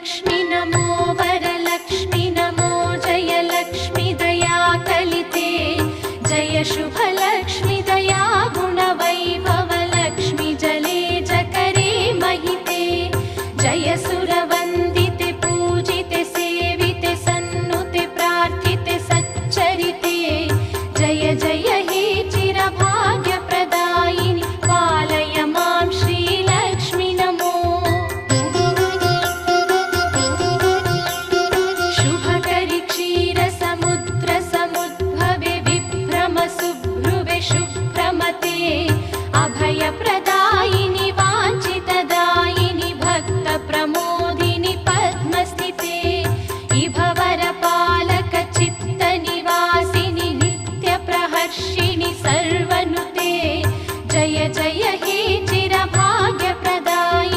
लक्ष्मी नमो वरलक्ष्मी नमो जयलक्ष्मी दया कलिते जय शुभलक्ष्मी दया गुणवैभवलक्ष्मी जले जकरे महिते जय सुरव